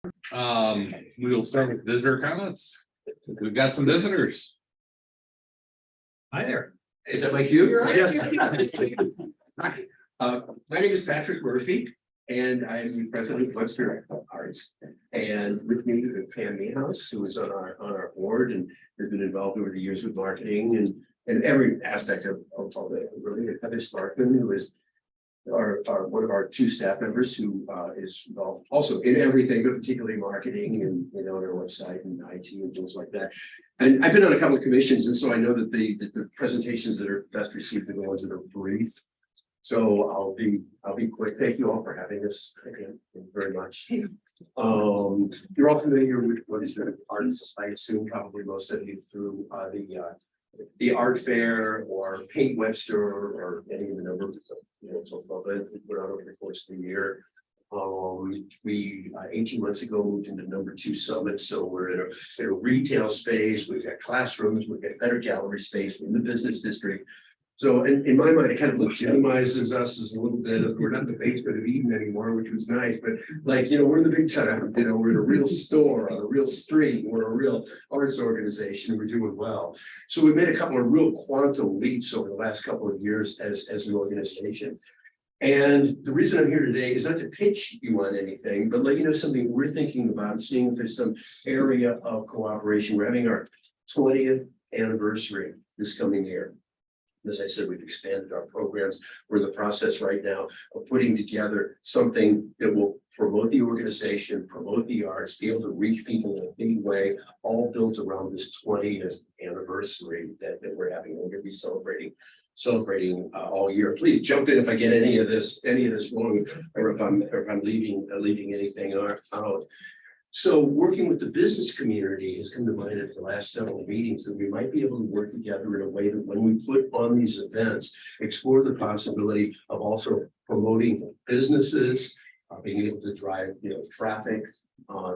We will start with visitor comments. We've got some visitors. Hi there. Is that my cue? Yes. Hi, my name is Patrick Murphy, and I'm the president of Webster Arts. And with me is Pam Meehouse, who is on our board and has been involved over the years with marketing and every aspect of all that. Really, Heather Starkman, who is our one of our two staff members who is involved also in everything, but particularly marketing and on our website and IT and things like that. And I've been on a couple of commissions, and so I know that the presentations that are best received are the ones that are brief. So I'll be quick. Thank you all for having us again. Thank you very much. You're all familiar with Webster Arts, I assume probably most of you through the art fair or Paint Webster or any of the numbers of so we put out over the course of the year. We 18 months ago moved into #2 Summit, so we're in a retail space. We've got classrooms, we've got better gallery space in the business district. So in my mind, it kind of legitimizes us as a little bit of, we're not the basement of Eden anymore, which was nice, but we're in the big time, we're in a real store on a real street, we're a real arts organization, we're doing well. So we made a couple of real quantum leaps over the last couple of years as an organization. And the reason I'm here today is not to pitch you on anything, but let you know something we're thinking about, seeing if there's some area of cooperation. We're having our 20th anniversary this coming year. As I said, we've expanded our programs. We're in the process right now of putting together something that will promote the organization, promote the arts, be able to reach people in a big way, all built around this 20th anniversary that we're having. We're going to be celebrating all year. Please jump in if I get any of this wrong, or if I'm leaving anything out. So working with the business community has come to mind at the last several meetings that we might be able to work together in a way that when we put on these events, explore the possibility of also promoting businesses, being able to drive traffic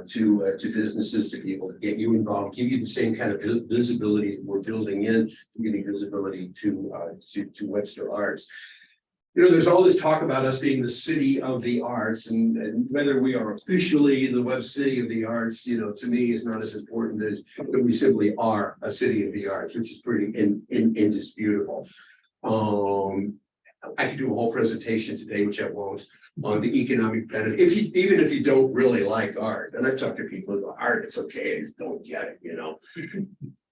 to businesses, to be able to get you involved, give you the same kind of visibility that we're building in, getting visibility to Webster Arts. There's all this talk about us being the city of the arts, and whether we are officially the Web City of the Arts, to me is not as important as that we simply are a city of the arts, which is pretty indisputable. I could do a whole presentation today, which I won't, on the economic benefit. Even if you don't really like art, and I've talked to people about art, it's okay, I just don't get it,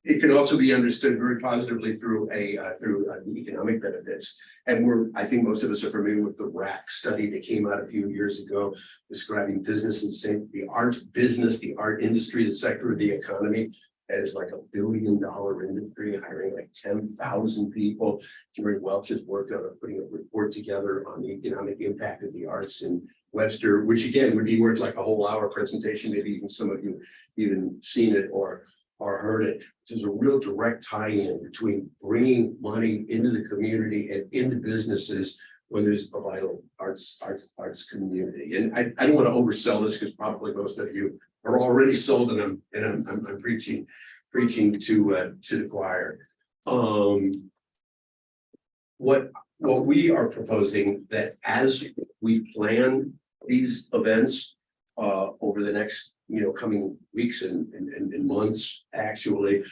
It can also be understood very positively through the economic benefits. And I think most of us are familiar with the RAC study that came out a few years ago, describing business and saying the art business, the art industry, the sector of the economy as like $1 billion industry, hiring like 10,000 people. Jerry Welch has worked on putting a report together on the economic impact of the arts in Webster, which again would be worth like a whole hour presentation. Maybe even some of you even seen it or heard it. There's a real direct tie-in between bringing money into the community and into businesses when there's a vital arts community. And I don't want to oversell this because probably most of you are already sold, and I'm preaching to the choir. What we are proposing, that as we plan these events over the next coming weeks and months, actually,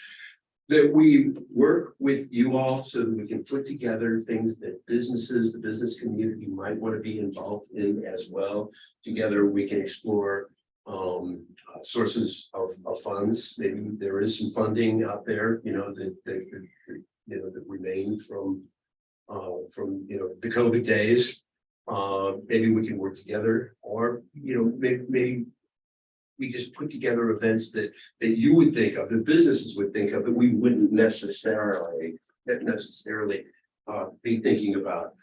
that we work with you all so that we can put together things that businesses, the business community might want to be involved in as well. Together we can explore sources of funds. Maybe there is some funding out there, that remain from the COVID days. Maybe we can work together, or maybe we just put together events that you would think of, that businesses would think of, that we wouldn't necessarily be thinking about.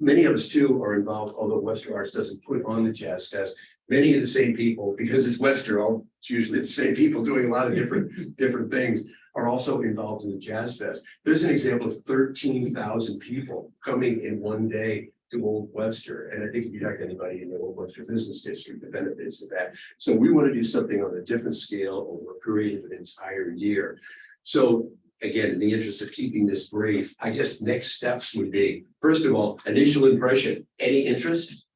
Many of us too are involved, although Webster Arts doesn't put on the Jazz Fest. Many of the same people, because it's Webster, it's usually the same people doing a lot of different things, are also involved in the Jazz Fest. There's an example of 13,000 people coming in one day to Old Webster. And I think if you talk to anybody in the Old Webster Business District, the benefits of that. So we want to do something on a different scale over a period of an entire year. So again, in the interest of keeping this brief, I guess next steps would be, first of all, initial impression, any interest?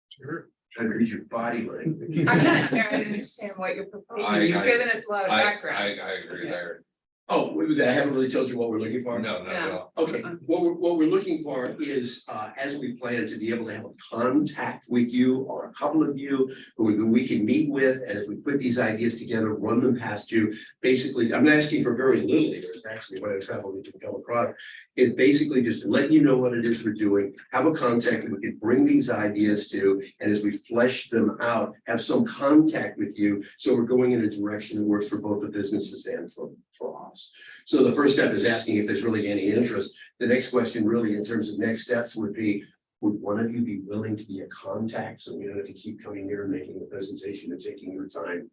Sure. Trying to read your body language. I'm not sure I understand what you're proposing. You've given us a lot of I background. agree there. Oh, what was that? I haven't really told you what we're looking for. No, not at all. Okay, what we're looking for is, as we plan to be able to have a contact with you or a couple of you who we can meet with, and as we put these ideas together, run them past you. Basically, I'm not asking for very little here, it's actually what I travel we can come across, is basically just letting you know what it is we're doing, have a contact that we can bring these ideas to, and as we flesh them out, have some contact with you, so we're going in a direction that works for both the businesses and for us. So the first step is asking if there's really any interest. The next question really in terms of next steps would be, would one of you be willing to be a contact? So we don't have to keep coming here and making a presentation and taking your time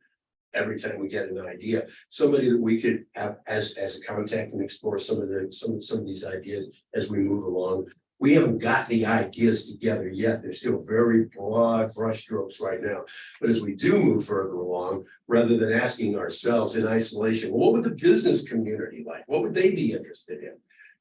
every time we get an idea. Somebody that we could have as a contact and explore some of these ideas as we move along. We haven't got the ideas together yet. They're still very broad brushstrokes right now. But as we do move further along, rather than asking ourselves in isolation, what would the business community like? What would they be interested in?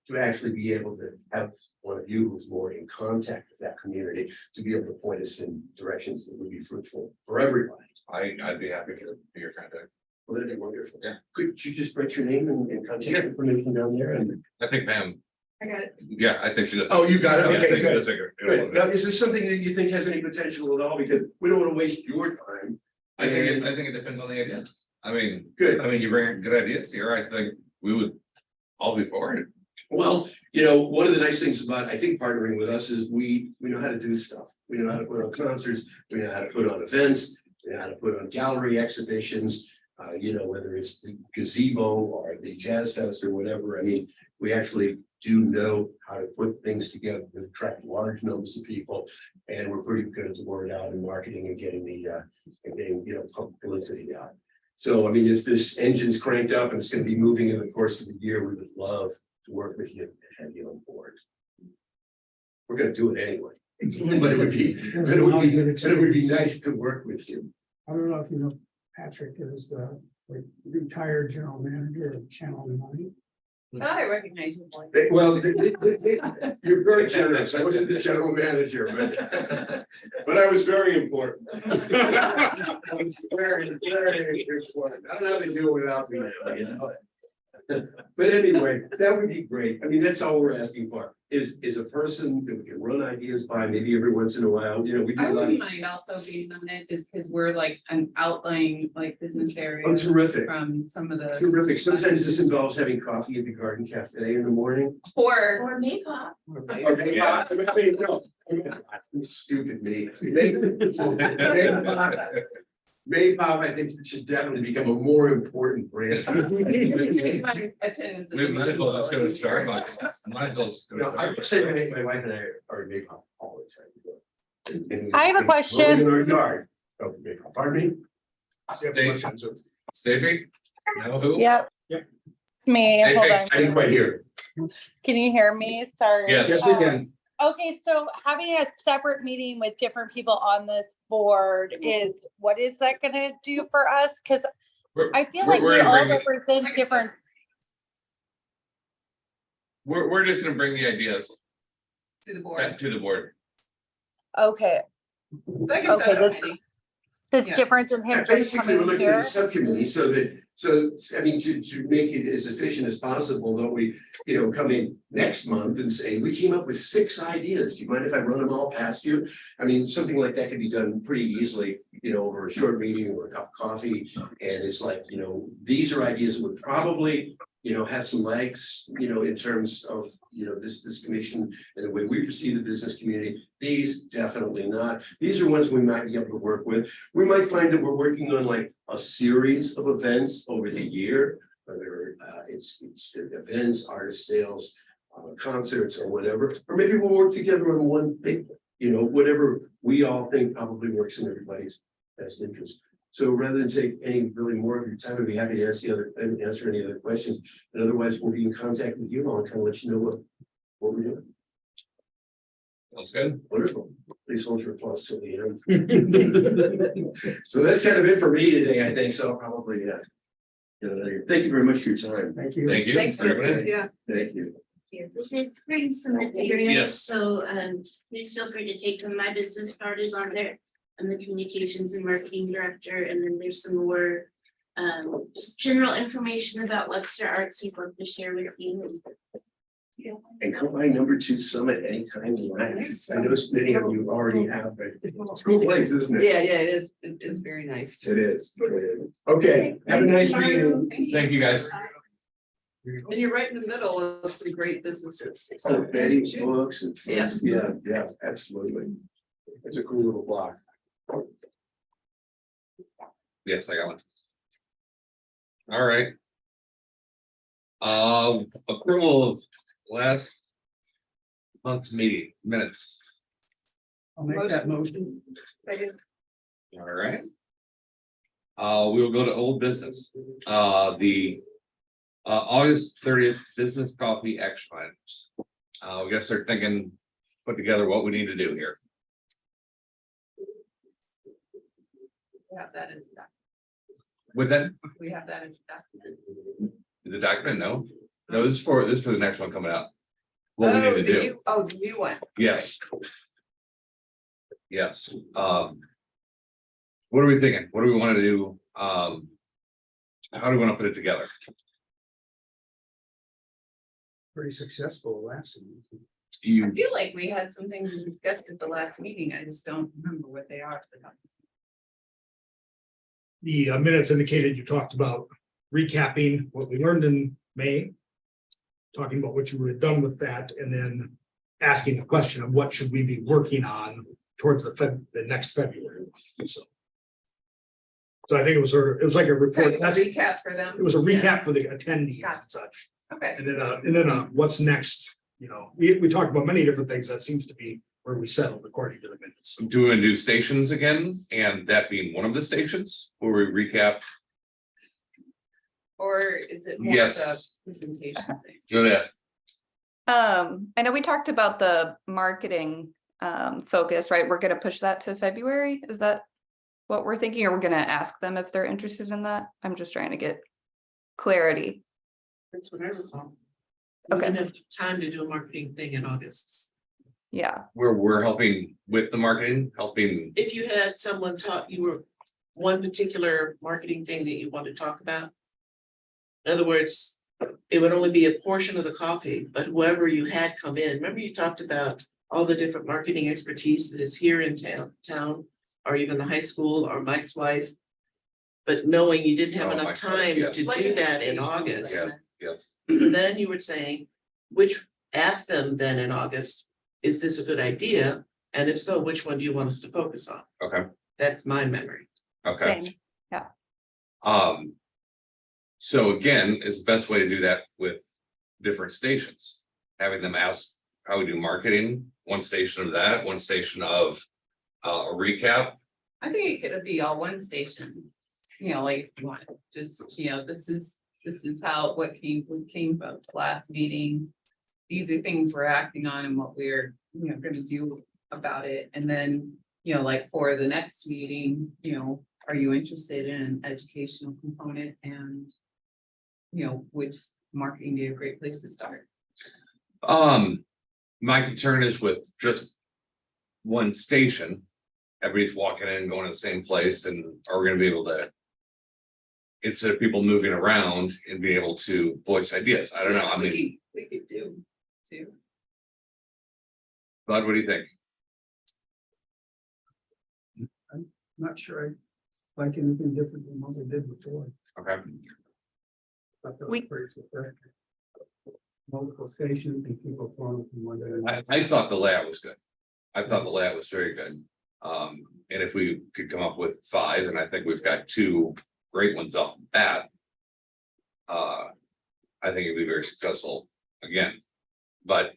To actually be able to have one of you who's more in contact with that community to be able to point us in directions that would be fruitful for everybody. I'd be happy to be your contact. Well, that'd be wonderful. Yeah. Could you just write your name and contact information down there and? I think Pam, I got it. yeah, I think she does. Oh, you got it. Yeah, I Okay, think she good. does a Good. Now, is this something that you think has any potential at all? Because we don't want to waste your time. I think it depends on the idea. I mean, Good. you bring good ideas here, I think we would all be for it. Well, one of the nice things about, I think, partnering with us is we know how to do stuff. We know how to put on concerts, we know how to put on events, we know how to put on gallery exhibitions. Whether it's the gazebo or the jazz fest or whatever. I mean, we actually do know how to put things together to attract large numbers of people. And we're pretty good at the word out and marketing and getting publicity out. So, I mean, if this engine's cranked up and it's going to be moving in the course of the year, we would love to work with you and have you on board. We're going to do it anyway. But it would be nice to work with you. I don't know if you know, Patrick is the retired general manager of Channel 9. I thought I recognized your voice. Well, you're very generous. I wasn't the general manager, but I was very important. I was very, very important. I don't know how to do it without me. But anyway, that would be great. I mean, that's all we're asking for is a person that we can run ideas by, maybe every once in a while, we do I a lot wouldn't of. mind also being on it just because we're like an outlying like business area Oh, terrific, from some of the. terrific. Sometimes this involves having coffee at the Garden Cafe in the morning. Or maybe. Okay, no, stupid me. Maypop, I think should definitely become a more important brand. my attendance. We might as well just go to Starbucks. Might as well just go to No, I would Starbucks. say my wife and I are Maypop all the time. And I have a it's question. In our yard of Maypop, pardon me? Stacy? Know who? Yep. Yep. It's me. Say, Hold say, on. I didn't quite hear. Can you hear me? Sorry. Yes. Yes, we can. Okay, so having a separate meeting with different people on this board what is that gonna do for us? Cause We're- I feel we're- like we're we gonna all bring the- represent Like I different. We're just gonna bring the ideas To the board. back to the board. Okay, It's like a Okay, subcommittee. that's Yeah. different than him just Basically, we're coming looking at here. a subcommittee I mean, to make it as efficient as possible, don't we, come in next month and say, we came up with 6 ideas. Do you mind if I run them all past you? I mean, something like that could be done pretty easily, over a short meeting or a cup of coffee. And it's like, these are ideas that would probably, have some legs, in terms of, this commission and the way we perceive the business community. These definitely not. These are ones we might be able to work with. We might find that we're working on like a series of events over the year, whether it's events, artist sales, concerts or whatever, or maybe we'll work together on one big, whatever we all think probably works in everybody's best interest. So rather than take any really more of your time, I'd be happy to answer any other questions. And otherwise, we'll be in contact with you. I'll kind of let you know what we're doing. Sounds good. Wonderful. Please hold your applause till the end. So that's kind of it for me today, I think. So I'll probably, thank you very much for your time. Thank you. Thank you. Thanks for, Everybody. yeah. Thank you. We should bring some materials. Yes. So please feel free to take them. My business card is on there. I'm the communications and marketing director, and then there's some more just general information about Webster Arts we'd love to share with you. And come by #2 Summit anytime you like. I know many of you already have, but it's a cool place, isn't it? Yeah, it is. It is very nice. It is. It is. Okay, have a nice meeting. Thank you, guys. And you're right in the middle of some great businesses. So Betty books and. Yeah. Yeah, absolutely. It's a cool little block. Yes, I got one. All right. Approval of last month's meeting minutes. I'll make that motion. All right. We will go to old business. The August 30th business coffee action items. We gotta start thinking, put together what we need to do here. We have that as, With that, we have that as. document. the document, no, this is for the next one coming out. What we need to do, The new one. yes. Yes, what are we thinking? What do we want to do? How do we want to put it together? Pretty successful last season. I You, feel like we had some things we discussed at the last meeting. I just don't remember what they are. The minutes indicated you talked about recapping what we learned in May. Talking about what you had done with that, and then asking the question of what should we be working on towards the next February. So I think it was it was like a report, that's, it Recap for them. was a recap for the attendees and such. Okay. And then what's next, you know, we talked about many different things, that seems to be where we settled according to the minutes. do we do stations again, and that being one of the stations where we recap? Or is it more of a Yes. presentation thing? Juliet, I know we talked about the marketing focus, right? We're gonna push that to February. Is that what we're thinking? Or we're gonna ask them if they're interested in that? I'm just trying to get clarity. That's what I recall. Okay. We didn't have time to do a marketing thing in August. Yeah, we're helping with the marketing, helping, If you had someone talk, you were one particular marketing thing that you want to talk about. In other words, it would only be a portion of the coffee, but whoever you had come in, remember you talked about all the different marketing expertise that is here in town, or even the high school, or Mike's wife. But knowing you didn't have Oh, enough Mike's wife, time yes. to do that in August. yes, yes, So then you were saying, ask them then in August, is this a good idea? And if so, which one do you want us to focus on? okay, That's my memory. okay. same. So again, it's the best way to do that with different stations, having them ask how we do marketing, one station of that, one station of a recap. I think it could be all one station, you know, like, one, just, you know, this is how, we came from the last meeting. These are things we're acting on and what we're, you know, gonna do about it, and then, you know, like for the next meeting, you know, are you interested in an educational component, and you know, would marketing be a great place to start? My concern is with just one station, everybody's walking in, going to the same place, and are we gonna be able to, instead of people moving around and being able to voice ideas? I don't know, I mean, We could do too. Bud, what do you think? Not sure I like anything different than what we did before. Okay, Thought that was We- pretty successful. Multiple stations and people flowing from one to the I next. thought the layout was good. I thought the layout was very good. And if we could come up with 5, and I think we've got 2 great ones off the bat. I think it'd be very successful again, but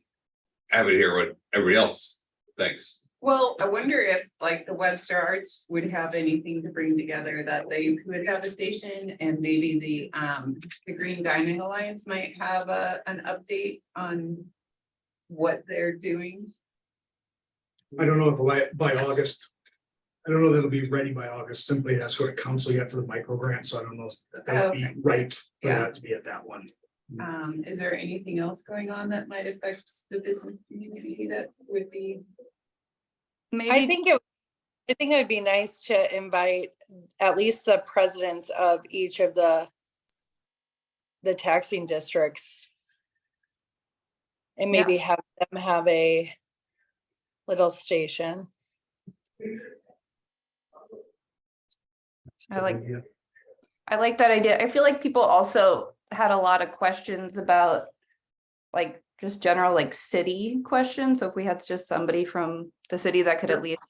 happy to hear what everybody else thinks. Well, I wonder if like the Webster Arts would have anything to bring together, that they could have a station, and maybe the Green Dining Alliance might have an update on what they're doing. I don't know if by August. I don't know that it'll be ready by August, simply that's what council yet for the micro grant, so I don't know if that would be Okay. right for Yeah. that to be at that one. Is there anything else going on that might affect the business community that would be? I think it I think it would be nice to invite at least the presidents of each of the taxing districts. And Yeah. maybe have them have a little station. I like that idea. I feel like people also had a lot of questions about like just general like city questions. So if we had just somebody from the city that could at least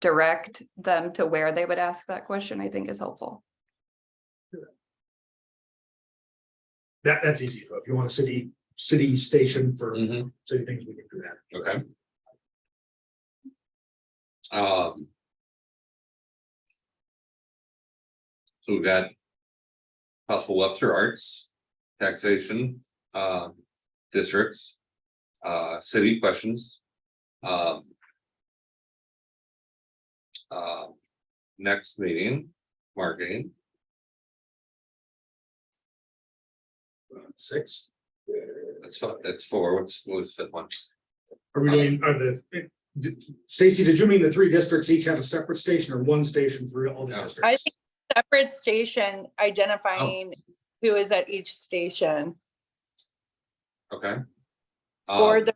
direct them to where they would ask that question, I think is helpful. That's easy. If you want a city station for Mhm, city things, we can do that. okay. So we've got possible Webster Arts, taxation, districts, city questions. Next meeting, marketing. 6. That's 4. What was the fifth one? Are we doing, Stacy, did you mean the 3 districts each have a separate station or one station for all the No. I districts? think separate station identifying who is at each station, Okay. or they're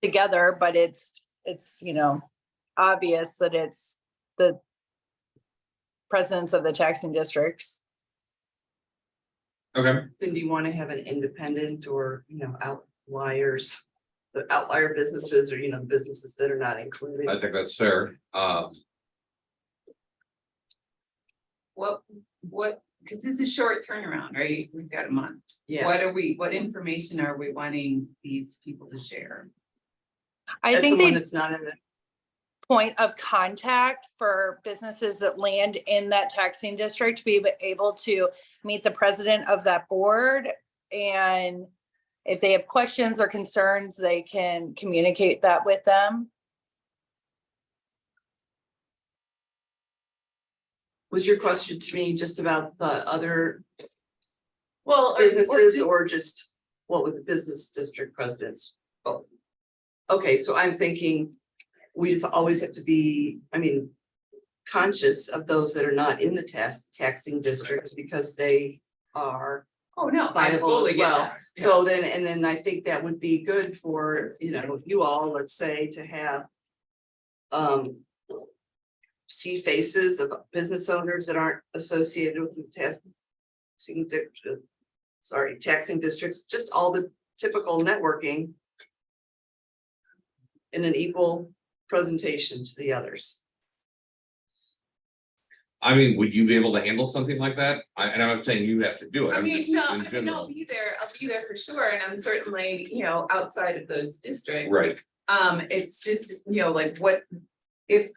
together, but it's, you know, obvious that it's the presidents of the taxing districts. Okay, Then do you want to have an independent or, outliers? The outlier businesses or, businesses that are not included? I think that's fair. What, because this is short turnaround, right? We've got a month. Yeah, What information are we wanting these people to share? I as think someone they that's not in the, point of contact for businesses that land in that taxing district to be able to meet the president of that board. And if they have questions or concerns, they can communicate that with them. was your question to me just about the other Well, businesses or just what would the business district presidents? Both. Okay, so I'm thinking we just always have to be, conscious of those that are not in the taxing districts because they are oh, no, I viable fully as get well. that. Yeah. So then, and then I think that would be good for, you all, let's say, to have see faces of business owners that aren't associated with the taxing districts, just all the typical networking in an equal presentation to the others. would you be able to handle something like that? And I'm not saying you have to do it. I I'm mean, just no, in I'll general. be there for sure, and I'm certainly, outside of those districts. Right, It's just, like what, if.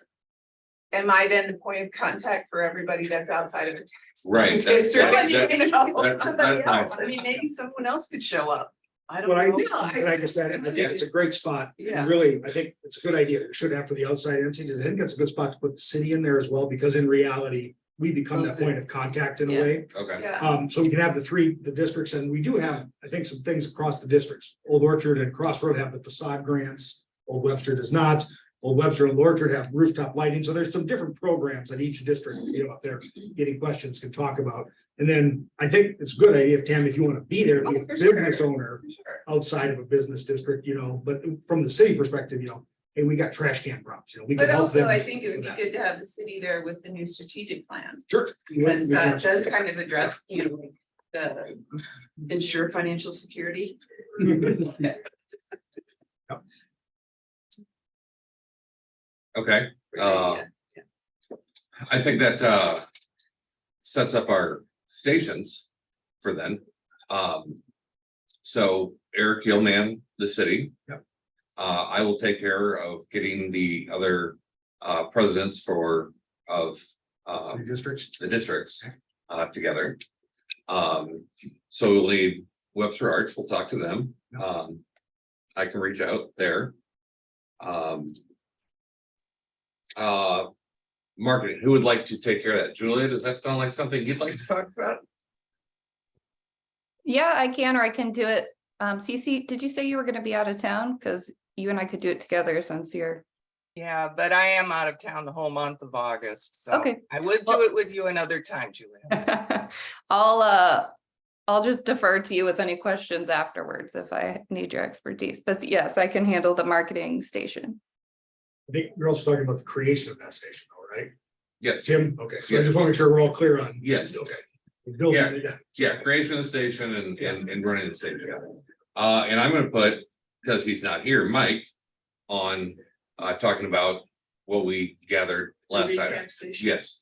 Am I then the point of contact for everybody that's outside of the tax? right. District, That's Somebody fine. else, maybe someone else could show up. I don't What I, know. can I just add, I think it's a great spot. Yeah. Really, I think it's a good idea. We should have for the outside entities. I think it's a good spot to put the city in there as well, because in reality, we become that point of contact in a Yeah. way. Okay, Yeah, So we can have the districts, and we do have, I think, some things across the districts. Old Orchard and Crossroad have the facade grants. Old Webster does not. Old Webster and Old Orchard have rooftop lighting. So there's some different programs that each district, if they're getting questions, can talk about. And then I think it's a good idea if Tammy, if you want to be there, be a Oh, for sure. business owner sure. outside of a business district, but from the city perspective, hey, we got trash can problems, we can But help also, them. I think it would with be that. good to have the city there with the new strategic plan, Sure. because that does kind of address, the. Ensure financial security. okay. Yeah. I think that sets up our stations for then. So Eric, you'll man the city. Yep. I will take care of getting the other presidents of Districts. the districts together. So we'll need Webster Arts, we'll talk to them. I can reach out there. Marketing, who would like to take care of that? Julia, does that sound like something you'd like to talk about? Yeah, I can, or I can do it. Cece, did you say you were gonna be out of town? Because you and I could do it together since you're Yeah, but I am out of town the whole month of August, so Okay. I would do it with you another time, Julia. I'll just defer to you with any questions afterwards if I need your expertise, but yes, I can handle the marketing station. I think you're also talking about the creation of that station, all right? Yes, Tim, okay, so I just want to make sure we're all clear on. Yes. Okay. Building Yeah. it, yeah. yeah, creation of the station and running the station. And I'm gonna put, because he's not here, Mike, on talking about what we gathered last The time. recap station? Yes,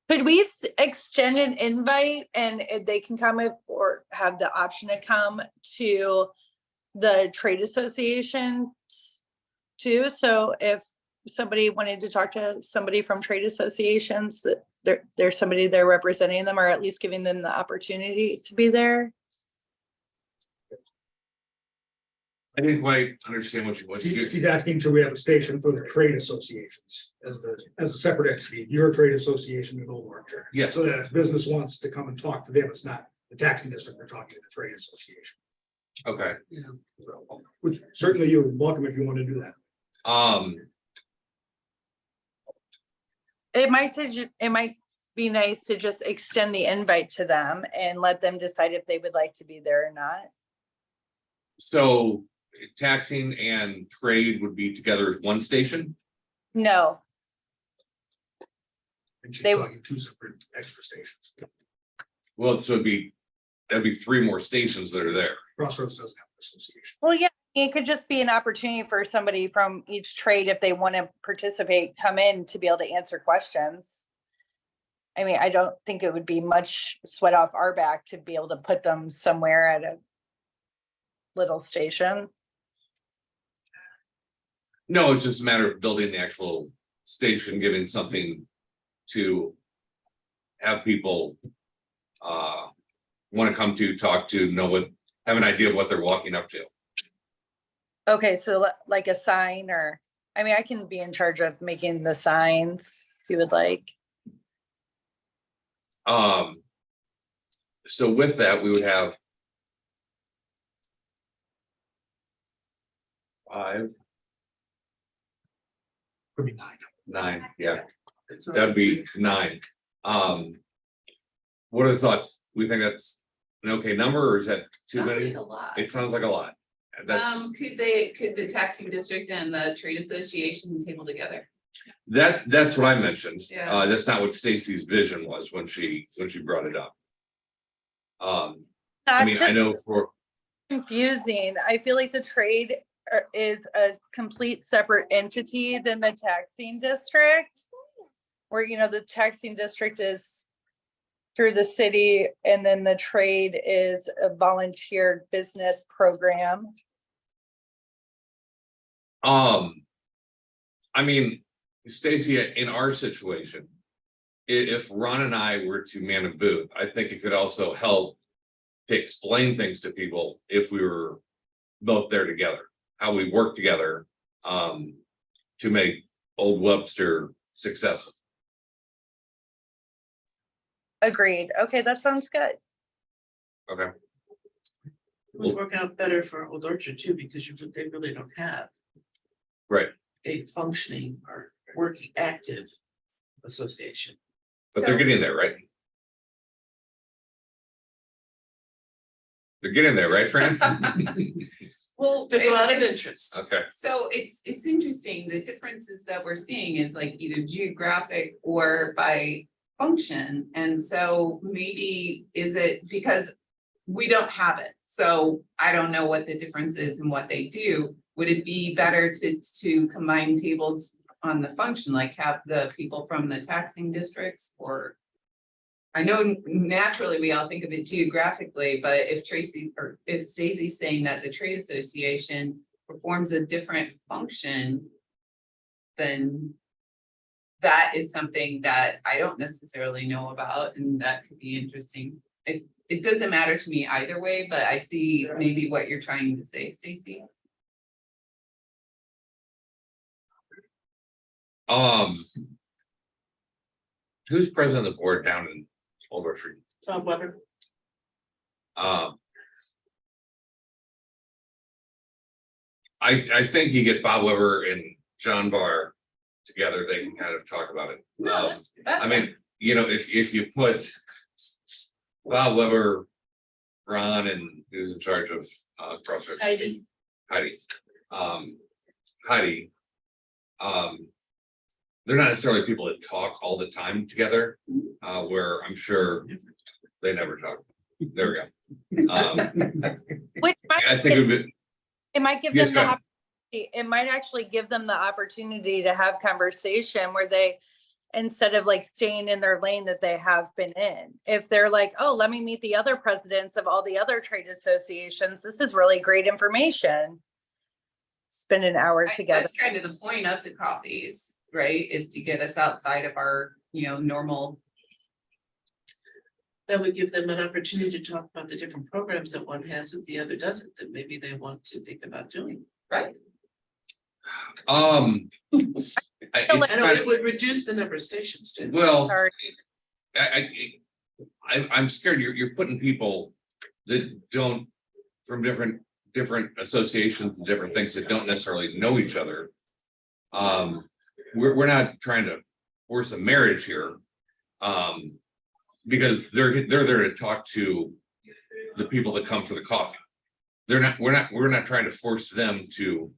Could we extend an invite and if they can come or have the option to come to the trade associations too? So if somebody wanted to talk to somebody from trade associations, that there's somebody there representing them or at least giving them the opportunity to be there. I didn't quite understand what you. She's asking, should we have a station for the trade associations as a separate entity, your trade association in Old Orchard? Yes. So that if business wants to come and talk to them, it's not the taxing district, we're talking to the trade association. Okay, So, which certainly you're welcome if you want to do that. It might be nice to just extend the invite to them and let them decide if they would like to be there or not. so taxing and trade would be together as one station? No, And she's They- talking two separate extra stations. Well, so that'd be 3 more stations that are there. Crossroads doesn't have an association. well, yeah, it could just be an opportunity for somebody from each trade, if they want to participate, come in to be able to answer questions. I mean, I don't think it would be much sweat off our back to be able to put them somewhere at a little station. No, it's just a matter of building the actual station, giving something to have people want to come to, talk to, know what, have an idea of what they're walking up to. Okay, so like a sign or, I mean, I can be in charge of making the signs if you would like. So with that, we would have 5, Could be 9. 9, yeah, that'd be 9. What are the thoughts? We think that's an okay number, or is that too Sounds many? like a lot. It sounds like a lot. That's, Could the taxing district and the trade association table together? that's what I mentioned. Yeah. That's not what Stacy's vision was when she brought it up. I mean, I know for, Confusing. I feel like the trade is a complete separate entity than the taxing district. Where, the taxing district is through the city and then the trade is a volunteer business program. I mean, Stacy, in our situation, if Ron and I were to man a booth, I think it could also help to explain things to people if we were both there together, how we work together to make Old Webster successful. Agreed. Okay, that sounds good. Okay. It would work out better for Old Orchard too, because they really don't have Right, a functioning or working active association. but they're So- getting there, right? They're getting there, right, Fran? Well. There's a lot of interest. Okay, So it's interesting, the differences that we're seeing is like either geographic or by function. And so maybe is it because we don't have it, so I don't know what the difference is in what they do. Would it be better to combine tables on the function, like have the people from the taxing districts or? I know naturally we all think of it geographically, but if Tracy or if Stacy's saying that the trade association performs a different function, then that is something that I don't necessarily know about, and that could be interesting. It doesn't matter to me either way, but I see maybe what you're trying to say, Stacy. who's president of the board down in Old Orchard? Weber. Um, I think you get Bob Weber and John Barr together, they can kind of talk about it. No, that's I mean, you know, if you put Bob Weber, Ron, and who's in charge of CrossFit? Heidi. Heidi. They're not necessarily people that talk all the time together, where I'm sure they never talk. There we go. Which I think it might give Yes, them go the ahead. opportunity, it might actually give them the opportunity to have conversation where they, instead of like staying in their lane that they have been in, if they're like, oh, let me meet the other presidents of all the other trade associations, this is really great information. Spend an hour together. That's kind of the point of the coffees, right? Is to get us outside of our, normal. That would give them an opportunity to talk about the different programs that one has that the other doesn't, that maybe they want to think about doing. Right. it's I know kind it of, would reduce the number of stations too. well, Sorry. I'm scared you're putting people that don't, from different associations and different things that don't necessarily know each other. We're not trying to force a marriage here. Because they're there to talk to the people that come for the coffee. We're not trying to force them to,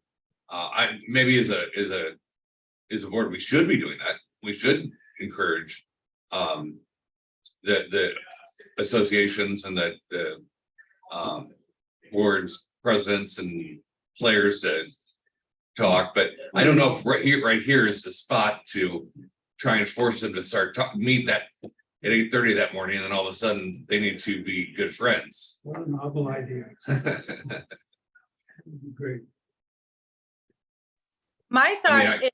maybe as a board, we should be doing that. We should encourage the associations and the boards, presidents and players to talk, but I don't know if right here is the spot to try and force them to start meet that at 8:30 that morning, and then all of a sudden they need to be good friends. What a novel idea. Great. My I mean, thought is,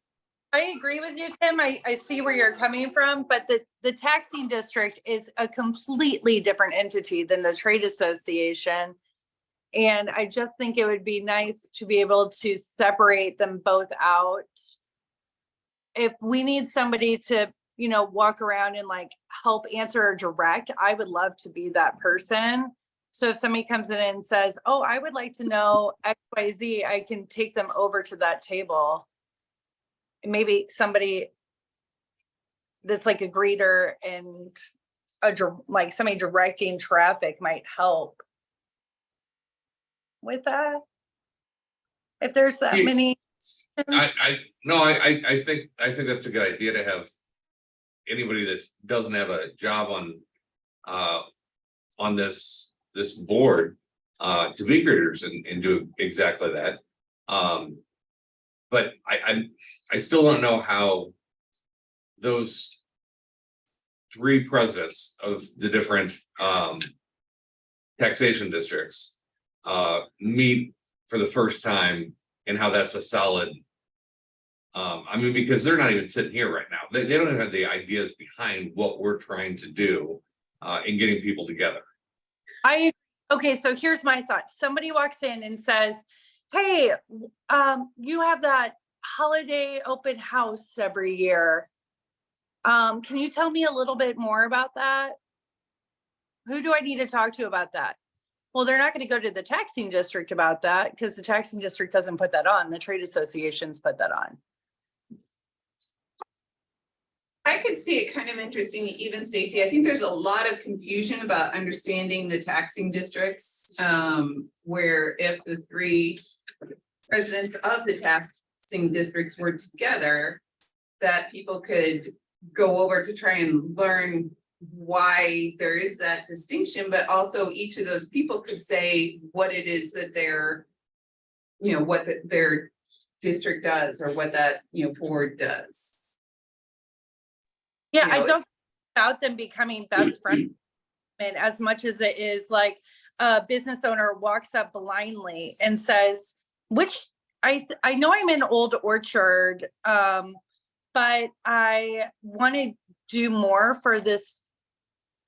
I agree with you, Tim. I see where you're coming from, but the taxing district is a completely different entity than the trade association. And I just think it would be nice to be able to separate them both out. If we need somebody to, walk around and like help answer or direct, I would love to be that person. So if somebody comes in and says, oh, I would like to know XYZ, I can take them over to that table. Maybe somebody that's like a greeter and like somebody directing traffic might help with that. If there's that Yeah. many. I think that's a good idea to have anybody that doesn't have a job on this board to be greeters and do exactly that. But I still don't know how those three presidents of the different taxation districts meet for the first time and how that's a solid. Because they're not even sitting here right now. They don't even have the ideas behind what we're trying to do in getting people together. Okay, so here's my thought. Somebody walks in and says, hey, you have that holiday open house every year. Can you tell me a little bit more about that? Who do I need to talk to about that? Well, they're not going to go to the taxing district about that because the taxing district doesn't put that on. The trade associations put that on. I could see it kind of interesting, even Stacy. I think there's a lot of confusion about understanding the taxing districts. Where if the three presidents of the taxing districts were together, that people could go over to try and learn why there is that distinction, but also each of those people could say what it is that their, what their district does or what that, board does. Yeah, You I know, don't about them becoming best friends. And as much as it is like a business owner walks up blindly and says, which I know I'm in Old Orchard, but I want to do more for this,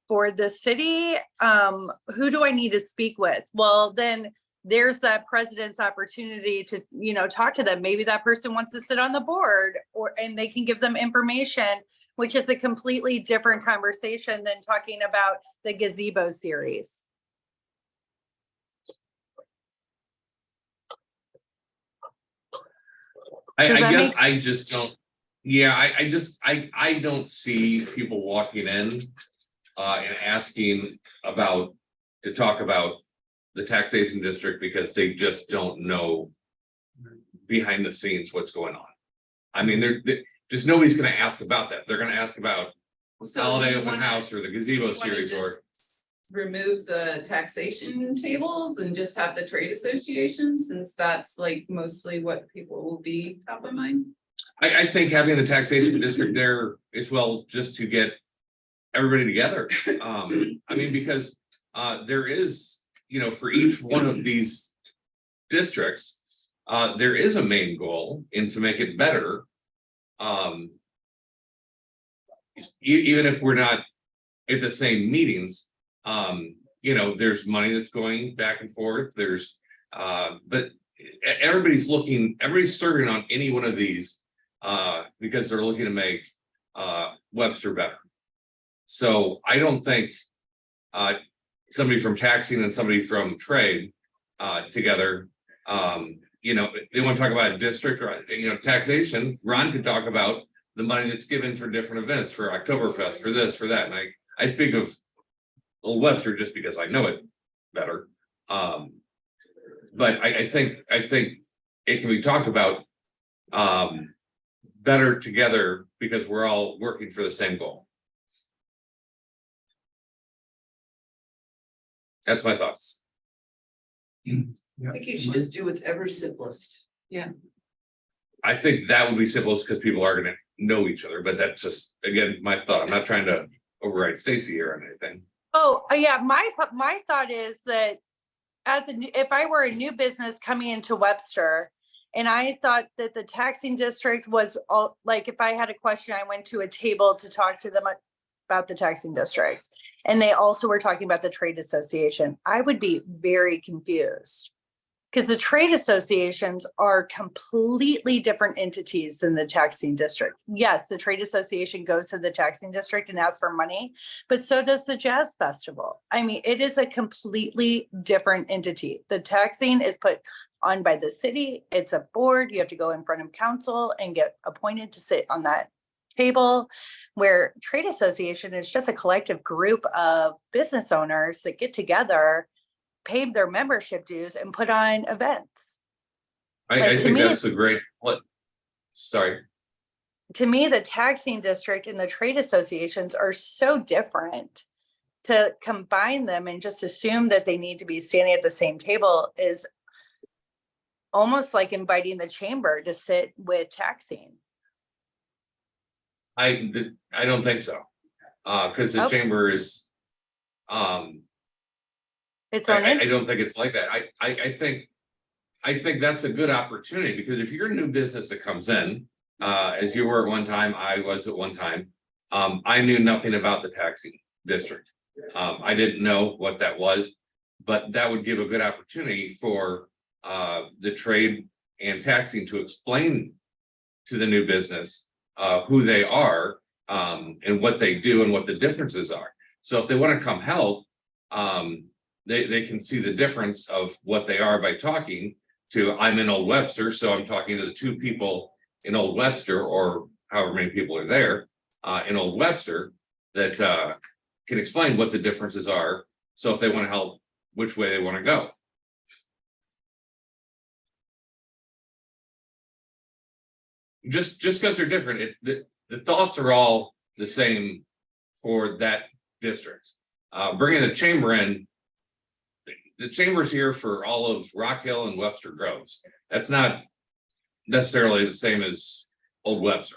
for the city. Who do I need to speak with? Well, then there's that president's opportunity to, talk to them. Maybe that person wants to sit on the board and they can give them information, which is a completely different conversation than talking about the gazebo series. Does I that guess make- I just don't, yeah, I don't see people walking in. And asking to talk about the taxation district because they just don't know. Behind the scenes, what's going on. I mean, just nobody's gonna ask about that. They're gonna ask about So holiday you open wanna- house or the gazebo you wanna series or. just remove the taxation tables and just have the trade association, since that's like mostly what people will be top of mind. I think having the taxation district there is well, just to get everybody together. I mean, because there is, for each one of these districts, there is a main goal and to make it better. Even if we're not at the same meetings, there's money that's going back and forth. There's but everybody's serving on any one of these because they're looking to make Webster better. So I don't think somebody from taxing and somebody from trade together, they want to talk about a district or, taxation. Ron could talk about the money that's given for different events, for Oktoberfest, for this, for that. And I speak of Old Webster just because I know it better. But I think it can be talked about better together because we're all working for the same goal. That's my thoughts. I think you should just do whatever simplest. I think that would be simplest because people are gonna know each other, but that's just, again, my thought. I'm not trying to override Stacy here on anything. Oh, yeah, my thought is that if I were a new business coming into Webster and I thought that the taxing district was all, like, if I had a question, I went to a table to talk to them about the taxing district. And they also were talking about the trade association. I would be very confused. Because the trade associations are completely different entities than the taxing district. Yes, the trade association goes to the taxing district and asks for money, but so does the jazz festival. I mean, it is a completely different entity. The taxing is put on by the city. It's a board. You have to go in front of council and get appointed to sit on that table, where trade association is just a collective group of business owners that get together, pay their membership dues and put on events. I Like, to think me, that's a great, sorry. To me, the taxing district and the trade associations are so different. To combine them and just assume that they need to be standing at the same table is almost like inviting the chamber to sit with taxing. I don't think so. Because the Oh. chamber is, Its own I entity. don't think it's like that. I think that's a good opportunity because if you're a new business that comes in, as you were at one time, I was at one time. I knew nothing about the taxing district. I didn't know what that was, but that would give a good opportunity for the trade and taxing to explain to the new business who they are and what they do and what the differences are. So if they want to come help, they can see the difference of what they are by talking to, I'm in Old Webster, so I'm talking to the two people in Old Webster or however many people are there in Old Webster that can explain what the differences are. So if they want to help, which way they want to go. Just because they're different, the thoughts are all the same for that district. Bringing the chamber in, the chamber's here for all of Rock Hill and Webster Groves. That's not necessarily the same as Old Webster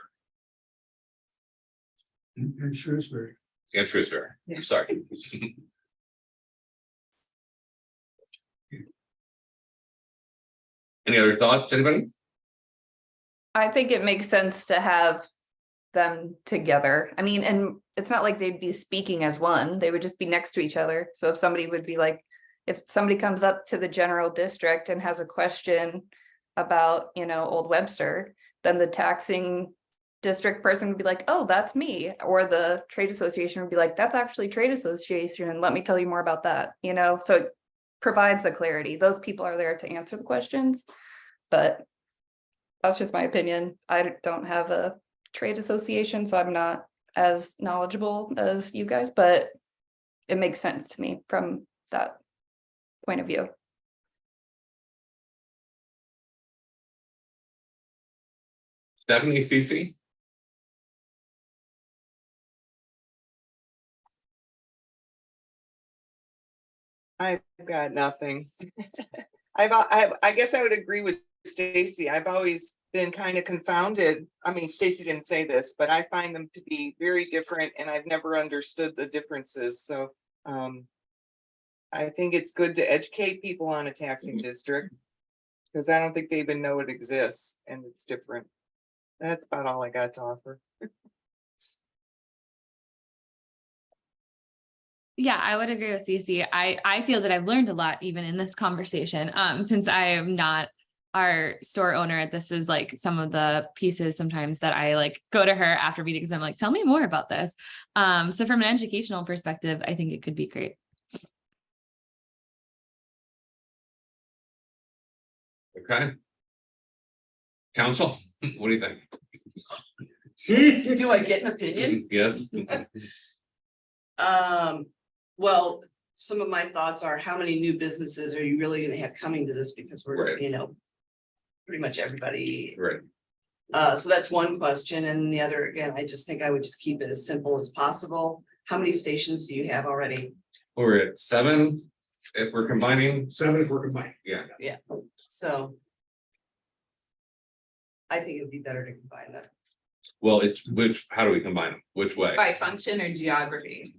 And Shrewsbury. and Shrewsbury. Sorry. Any other thoughts, anybody? I think it makes sense to have them together. I mean, and it's not like they'd be speaking as one, they would just be next to each other. So if somebody would be like, if somebody comes up to the general district and has a question about, Old Webster, then the taxing district person would be like, oh, that's me. Or the trade association would be like, that's actually trade association. And let me tell you more about that, so it provides the clarity. Those people are there to answer the questions. But that's just my opinion. I don't have a trade association, so I'm not as knowledgeable as you guys, but it makes sense to me from that point of view. Stephanie, CC? I've got nothing. I guess I would agree with Stacy. I've always been kind of confounded. I mean, Stacy didn't say this, but I find them to be very different and I've never understood the differences. So I think it's good to educate people on a taxing district because I don't think they even know it exists and it's different. That's about all I got to offer. Yeah, I would agree with Cece. I feel that I've learned a lot even in this conversation. Since I am not our store owner, this is like some of the pieces sometimes that I like go to her after meetings. I'm like, tell me more about this. So from an educational perspective, I think it could be great. Okay. Council, what do you think? Do I get an opinion? Yes, Well, some of my thoughts are how many new businesses are you really gonna have coming to this because we're, Right. you know. Pretty much everybody. right. So that's one question. And the other, again, I just think I would just keep it as simple as possible. How many stations do you have already? We're at 7 if we're combining. 7 if we're combining. Yeah, Yeah, so. I think it would be better to combine them. well, it's how do we combine them? Which way? By function or geography?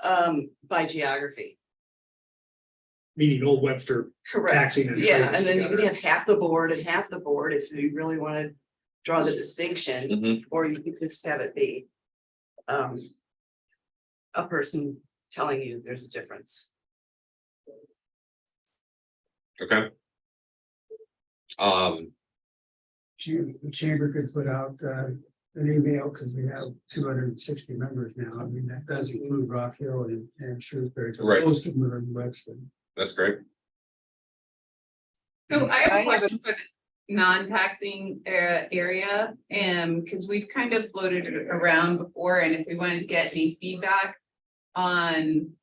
By geography. Meaning Old Webster Correct. taxing and. Yeah, trades and then you could together. have half the board and half the board if you really want to draw the distinction, Mhm. or you could just have it be. A person telling you there's a difference. Okay. The chamber could put out an email, because we have 260 members now. I mean, that does include Rock Hill and Shrewsbury. So Right. most of them are in Webster. That's great. So I have I a have a- question for the non-taxing area, because we've kind of floated it around before, and if we wanted to get any feedback on.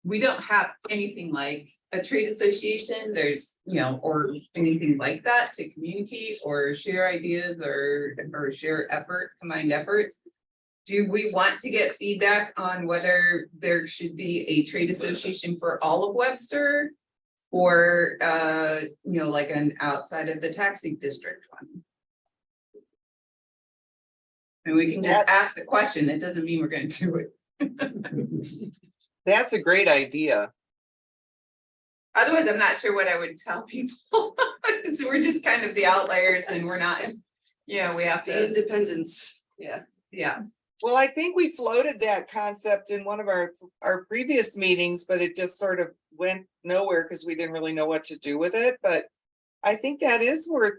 We don't have anything like a trade association, there's, or anything like that to communicate or share ideas or share efforts, combined efforts. Do we want to get feedback on whether there should be a trade association for all of Webster? Or, like an outside of the taxing district one? And we can just ask the question, it doesn't mean we're gonna do it. That's a great idea. Otherwise, I'm not sure what I would tell people. So we're just kind of the outliers and we're not, we have The to, independence, yeah. yeah. Well, I think we floated that concept in one of our previous meetings, but it just sort of went nowhere because we didn't really know what to do with it. But I think that is worth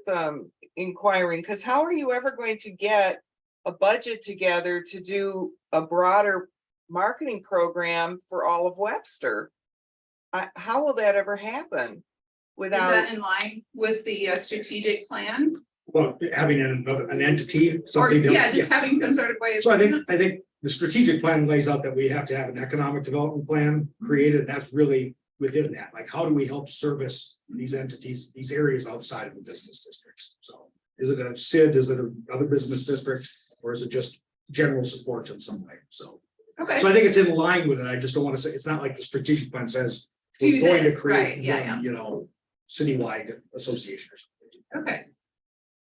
inquiring, because how are you ever going to get a budget together to do a broader marketing program for all of Webster? How will that ever happen Is without? that in line with the strategic plan? Well, having an entity, Or, something. to- yeah, just yes. having some sort of way of. So I think the strategic plan lays out that we have to have an economic development plan created, and that's really within that, like, how do we help service these entities, these areas outside of the business districts? So is it a SID, is it another business district, or is it just general support in some way? So Okay, I think it's in line with it. I just don't want to say, it's not like the strategic plan says we're Do going to this, create right, yeah, one, citywide association or something. okay.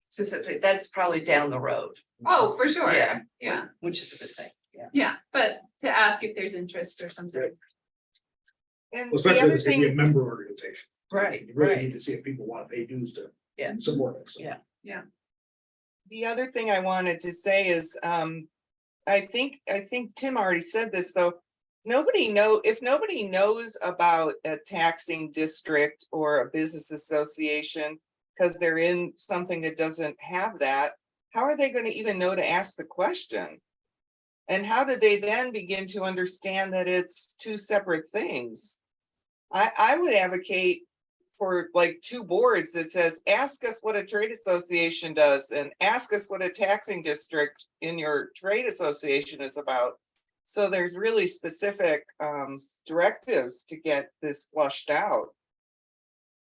So that's probably down the road, Oh, for sure, Yeah. yeah, which is a good thing, yeah. yeah, but to ask if there's interest or something. And Well, the especially if other it's gonna be a thing, member organization. Right, You really right. need to see if people want to pay dues to Yeah. support it. So. Yeah. the other thing I wanted to say is, I think Tim already said this, though. If nobody knows about a taxing district or a business association, because they're in something that doesn't have that, how are they going to even know to ask the question? And how do they then begin to understand that it's two separate things? I would advocate for like 2 boards that says, ask us what a trade association does and ask us what a taxing district in your trade association is about. So there's really specific directives to get this flushed out.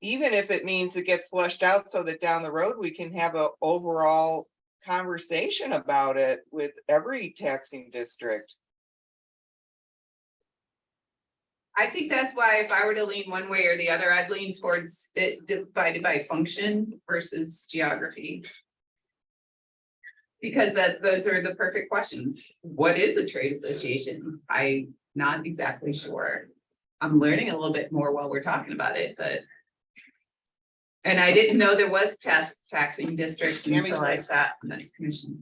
Even if it means it gets flushed out so that down the road, we can have an overall conversation about it with every taxing district. I think that's why if I were to lean one way or the other, I'd lean towards it divided by function versus geography. Because those are the perfect questions. What is a trade association? I'm not exactly sure. I'm learning a little bit more while we're talking about it, but. And I didn't know there was taxing districts until I sat on this commission.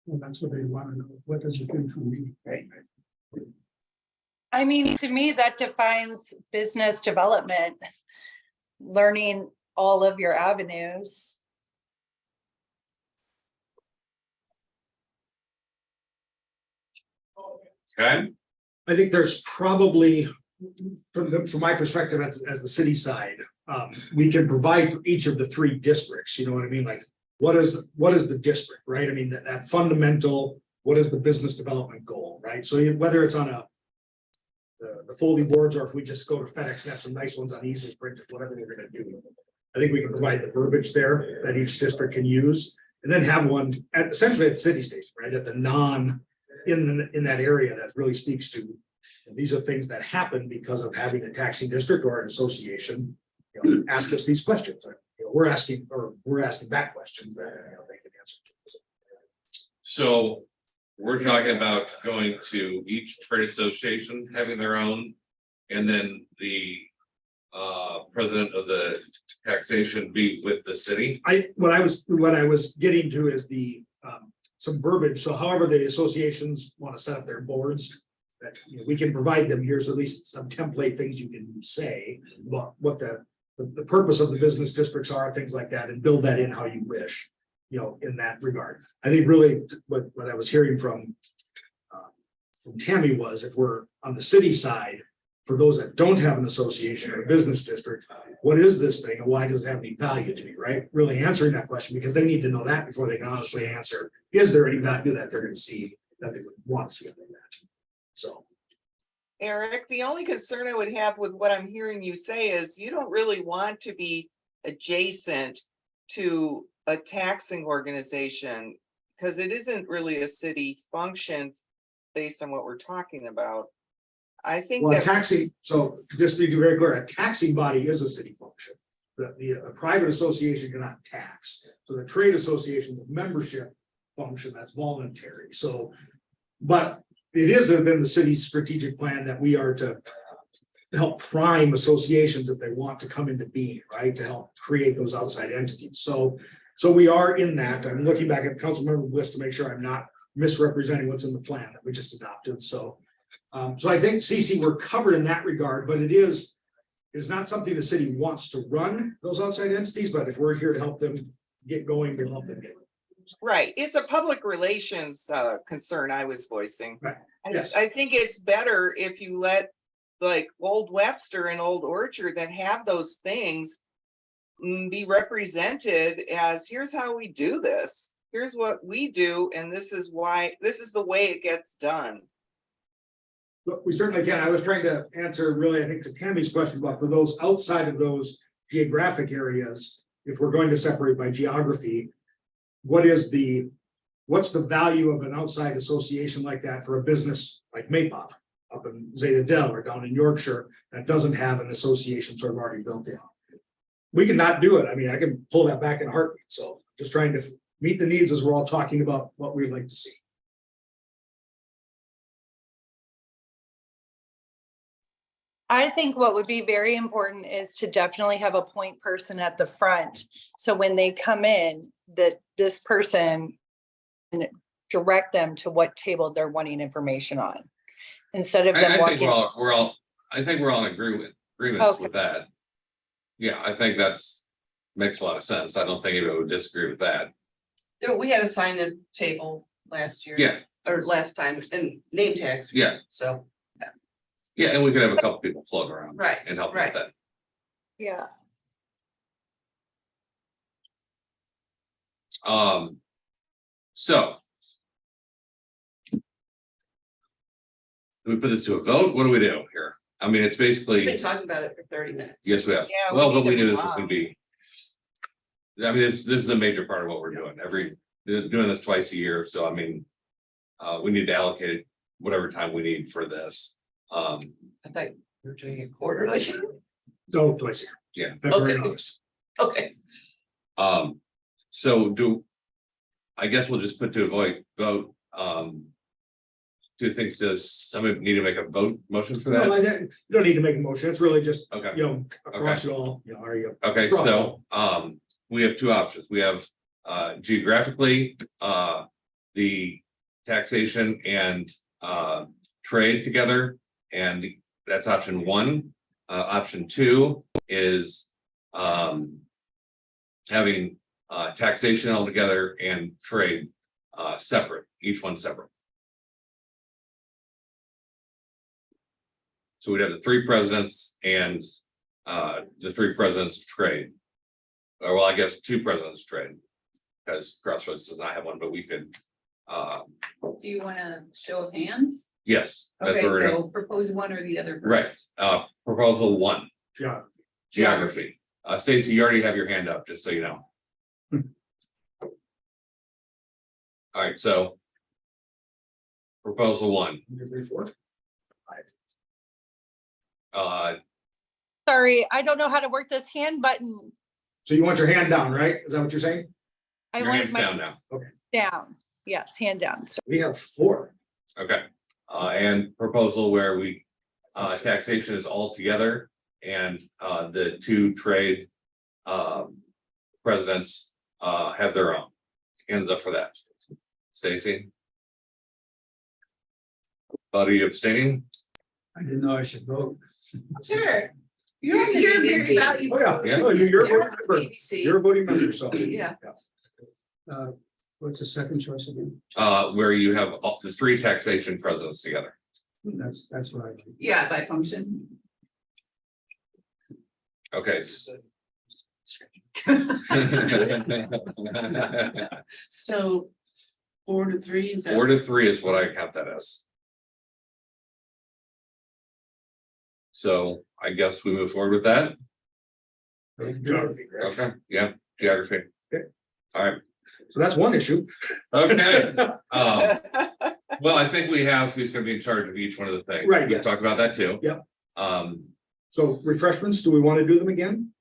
Well, that's what they want to know. What does it do for me? Right. I mean, to me, that defines business development, learning all of your avenues. Okay, I think there's probably, from my perspective as the city side, we can provide for each of the 3 districts, you know what I mean? Like, what is the district, right? I mean, that fundamental, what is the business development goal, right? So whether it's on the folding boards, or if we just go to FedEx and have some nice ones on easy print, whatever we're gonna do. I think we can provide the verbiage there that each district can use, and then have one essentially at the city station, right? At the in that area that really speaks to, these are things that happen because of having a taxing district or an association. You know, ask us these questions. You know, we're asking back questions that they can answer. so we're talking about going to each trade association having their own, and then the president of the taxation be with the city. What I was getting to is the some verbiage. So however the associations want to set up their boards, that, you know, we can provide them. Here's at least some template things you can say about what the purpose of the business districts are, things like that, and build that in how you wish, you know, in that regard. I think really what I was hearing from Tammy was, if we're on the city side, for those that don't have an association or a business district, what is this thing and why does it have any value to me, right? Really answering that question, because they need to know that before they can honestly answer, is there any value that they're going to see that they would want to see out of that? So. Eric, the only concern I would have with what I'm hearing you say is you don't really want to be adjacent to a taxing organization, because it isn't really a city function based on what we're talking about. I think Well, that taxing, so just to be very clear, a taxing body is a city function. A private association cannot tax. So the trade association is a membership function that's voluntary. So, but it is within the city's strategic plan that we are to help prime associations if they want to come into being, right? To help create those outside entities. So we are in that. I'm looking back at Councilmember Bliss to make sure I'm not misrepresenting what's in the plan that we just adopted. So I think CC, we're covered in that regard, but it's not something the city wants to run those outside entities, but if we're here to help them get going, we'll help them get. right, it's a public relations concern I was voicing. Right. Yes. I think it's better if you let like Old Webster and Old Orchard that have those things be represented as, here's how we do this. Here's what we do, and this is why, this is the way it gets done. But we certainly can. I was trying to answer really, I think, to Tammy's question about for those outside of those geographic areas, if we're going to separate by geography, what's the value of an outside association like that for a business like Maypop up in Zeta Del or down in Yorkshire that doesn't have an association sort of already built in? We can not do it. I mean, I can pull that back in a heartbeat. So just trying to meet the needs as we're all talking about what we'd like to see. I think what would be very important is to definitely have a point person at the front. So when they come in, that this person can direct them to what table they're wanting information on. Instead of them I think walking. I think we're all in agreements Okay. with that. Yeah, I think makes a lot of sense. I don't think anyone would disagree with that. We had a sign-in table last year. Yeah. Or last time, and name tags. Yeah. So, Yeah, and we could have a couple people float around. Right, And help right. with that. Yeah. So. Do we put this to a vote? What do we do here? I mean, it's We've basically, been talking about it for 30 minutes. yes, we have. Yeah, we Well, but need we to knew move this was gonna on. be. I mean, this is a major part of what we're doing. Doing this twice a year, so I mean. We need to allocate whatever time we need for this. I thought we were doing it quarterly. So twice a year. Yeah. February and Okay. August. Okay, So I guess we'll just put to a vote, two things. Does somebody need to make a motion for No, that? you don't need to make a motion. It's really just, Okay, you know, across it all, you know, are you? okay, straw so, poll. we have two options. We have, geographically, the taxation and, trade together. And that's option one. Option two is, having, taxation altogether and trade, separate, each one separate. So we'd have the three presidents and, the three presidents of trade. Or well, I guess two presidents of trade. Because Crossroads does not have one, but we could, Do you wanna show of hands? yes, that's Okay, what we're gonna, so propose one or the other right, first. proposal one, Yeah, geography. Stacy, you already have your hand up, just so you know. All right, so. Proposal one, Sorry, I don't know how to work this hand button. so you want your hand down, right? Is that what you're saying? I your want hand's my down now, down. Yes, hand down. So We have four. okay. And proposal where we, taxation is all together and, the two trade, presidents, have their own. Hands up for that. Stacy? Buddy abstaining? I didn't know I should vote. Sure. You're on the very BBC. valuable. Oh, yeah. Yeah. Oh, you're a You're voting on member. BBC. You're a voting member, so. Yeah. What's the second choice again? Where you have all the three taxation presidents together. That's what I do. Yeah, by function. Okay. so 4-3 is that? 4-3 is what I count that as. So I guess we move forward with that. Geography, correct? Okay, yeah, geography. Okay. All right, So that's one issue. okay. Well, I think we have who's gonna be in charge of each one of the things. Right, We yes. talked about that too. Yep. Um, So refreshments, do we want to do them again?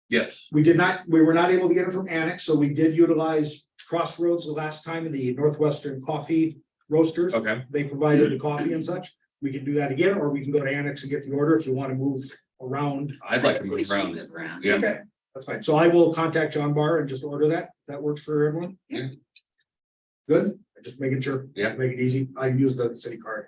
yes, We were not able to get them from Annex, so we did utilize Crossroads the last time in the Northwestern Coffee Roasters. okay, They provided the coffee and such. We can do that again, or we can go to Annex and get the order if you want to move around. I'd like to We move should around. move around. Yeah, Okay, that's fine. So I will contact John Barr and just order that. If that works for everyone? Yeah. Good, just making sure. Yeah. Make it easy. I use the city card.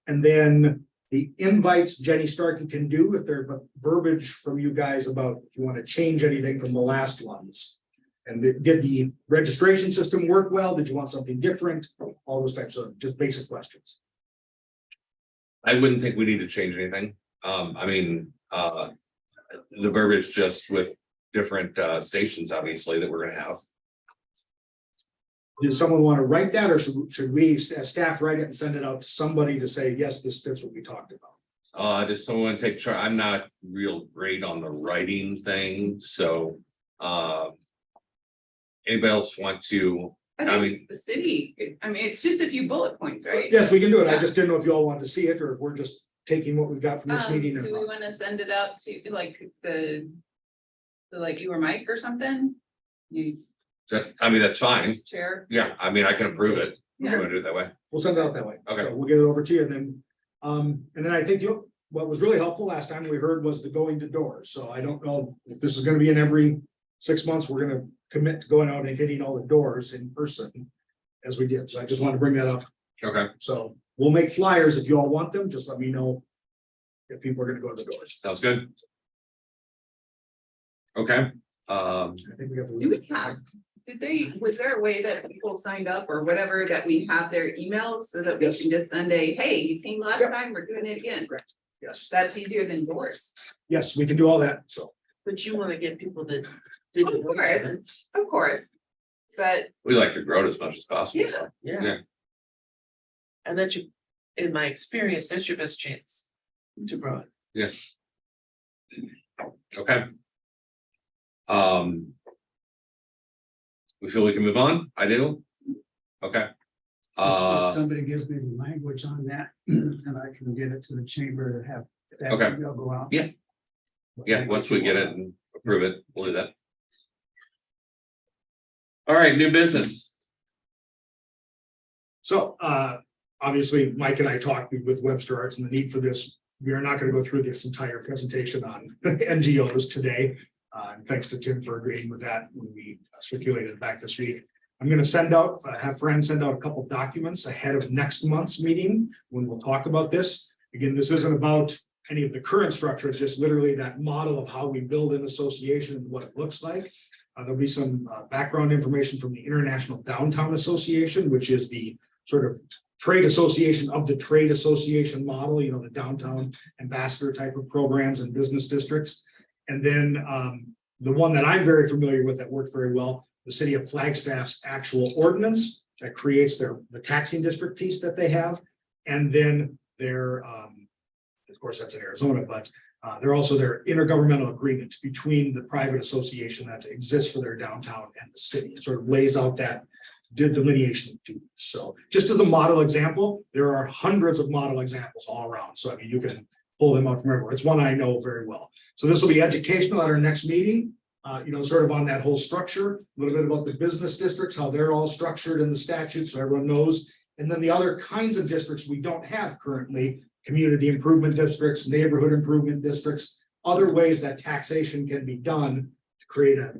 And then the invites Jenny Starkey can do if there's verbiage from you guys about if you want to change anything from the last ones. And did the registration system work well? Did you want something different? All those types of just basic questions. I wouldn't think we need to change anything. I mean, the verbiage just with different stations, obviously, that we're gonna have. Does someone want to write that, or should we, as staff, write it and send it out to somebody to say, yes, this fits what we talked about? Does someone take charge? I'm not real great on the writing thing, so, anybody else want to, I mean- think the city, I mean, it's just a few bullet points, right? Yes, we can do it. I just didn't know if you all wanted to see it, or if we're just taking what we've got from this meeting. Do we wanna send it out to like like you or Mike or something? You I mean, that's fine. chair? Yeah, I mean, I can approve it. I'm Yeah. gonna do it that way. We'll send it out that way. Okay. So we'll get it over to you, and then I think what was really helpful last time we heard was the going to doors. So I don't know if this is gonna be in every 6 months, we're gonna commit to going out and hitting all the doors in person as we did. So I just wanted to bring that up. Okay, So we'll make flyers if you all want them. Just let me know if people are gonna go to the doors. sounds good. Okay, I think we got the. Do we have, was there a way that people signed up or whatever that we have their emails so that we Yes. can just send a, hey, you came last Yep. time, we're doing it again? Yes, That's easier than doors. yes, we can do all that. So But you wanna get people that didn't want that. Of course, but We like to grow it as much as possible. Yeah. Yeah. Yeah. And that you, in my experience, that's your best chance to grow it. Okay. We feel we can move on? I do? Okay. If somebody gives me the language on that, and I can get it to the chamber to have. that Okay. email go out. Yeah. Yeah, once we get it and approve it, we'll do that. All right, new business. So, obviously, Mike and I talked with Webster Arts and the need for this. We are not gonna go through this entire presentation on NGOs today. And thanks to Tim for agreeing with that when we circulated it back this week. I'm gonna have Fran send out a couple documents ahead of next month's meeting when we'll talk about this. Again, this isn't about any of the current structure, it's just literally that model of how we build an association and what it looks like. There'll be some background information from the International Downtown Association, which is the sort of trade association of the trade association model, you know, the downtown ambassador type of programs and business districts. And then the one that I'm very familiar with that worked very well, the city of Flagstaff's actual ordinance that creates the taxing district piece that they have. And then their, of course, that's in Arizona, but they're also their intergovernmental agreement between the private association that exists for their downtown and the city. It sort of lays out that delineation of duties. So just as a model example, there are hundreds of model examples all around. So I mean, you can pull them out from everywhere. It's one I know very well. So this will be educational at our next meeting, you know, sort of on that whole structure, a little bit about the business districts, how they're all structured in the statute, so everyone knows. And then the other kinds of districts we don't have currently, community improvement districts, neighborhood improvement districts, other ways that taxation can be done to create a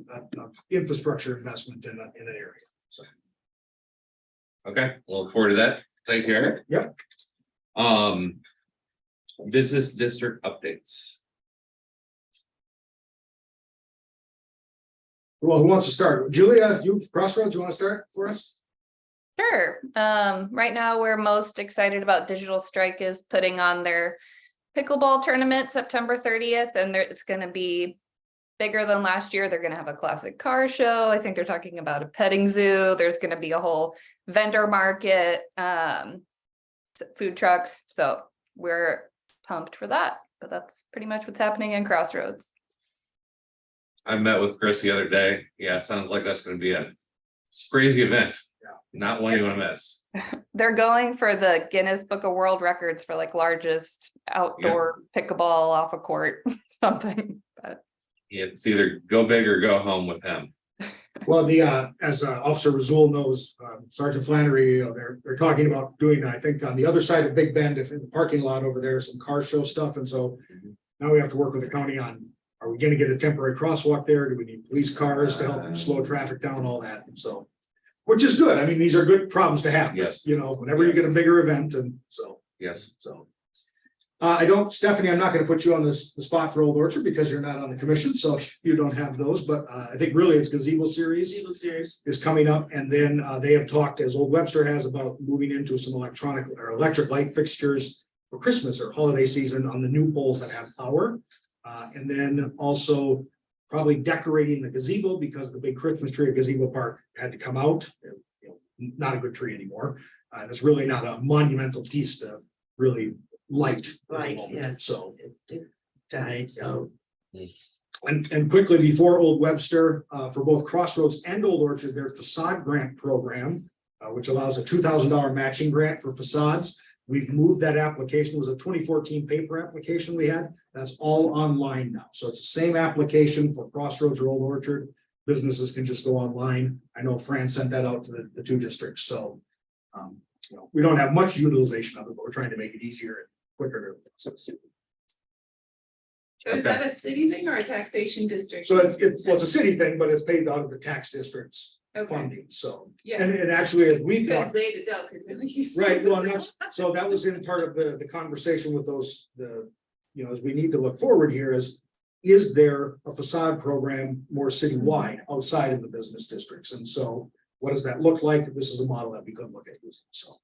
infrastructure investment in an area. So. Okay, we'll look forward to that. Thank you, Eric. Yep. Business district updates. Well, who wants to start? Julia, you Crossroads, you want to start for us? Sure. Right now, we're most excited about Digital Strike is putting on their pickleball tournament September 30th, and it's gonna be bigger than last year. They're gonna have a classic car show. I think they're talking about a petting zoo. There's gonna be a whole vendor market, food trucks. So we're pumped for that, but that's pretty much what's happening in Crossroads. I met with Chris the other day. Yeah, sounds like that's gonna be a crazy event. Yeah. Not one you wanna miss. They're going for the Guinness Book of World Records for like largest outdoor pickleball off a court, something. But Yeah, it's either go big or go home with him. Well, as Officer Razul knows, Sergeant Flannery, they're talking about doing, I think, on the other side of Big Bend, if in the parking lot over there, some car show stuff, and so now we have to work with the county on, are we gonna get a temporary crosswalk there? Do we need police cars to help slow traffic down, all that, and so, which is good. I mean, these are good problems to have. Yes. You know, whenever you get a bigger event, and so. Yes. So. Stephanie, I'm not gonna put you on the spot for Old Orchard because you're not on the commission, so you don't have those, but I think really it's gazebo series Gazebo series. is coming up, and then they have talked, as Old Webster has, about moving into some electronic or electric light fixtures for Christmas or holiday season on the new poles that have power. And then also probably decorating the gazebo because the big Christmas tree at Gazebo Park had to come out. You know, not a good tree anymore. It's really not a monumental piece to really light. at the Light, moment. yes. So. It died, so. And quickly before Old Webster, for both Crossroads and Old Orchard, their facade grant program, which allows a $2,000 matching grant for facades. We've moved that application. It was a 2014 paper application we had. That's all online now. So it's the same application for Crossroads or Old Orchard. Businesses can just go online. I know Fran sent that out to the two districts. So you know, we don't have much utilization of it, but we're trying to make it easier and quicker to access. So is that a city thing or a taxation district? So it's a city thing, but it's paid out of the tax district's Okay. funding, so. Yeah. And actually, as we've Because talked, Zeta Del could really use. right, well, and so that was in part of the conversation with those, you know, as we need to look forward here is there a facade program more citywide outside of the business districts? And so what does that look like? This is a model that we could look at using, so.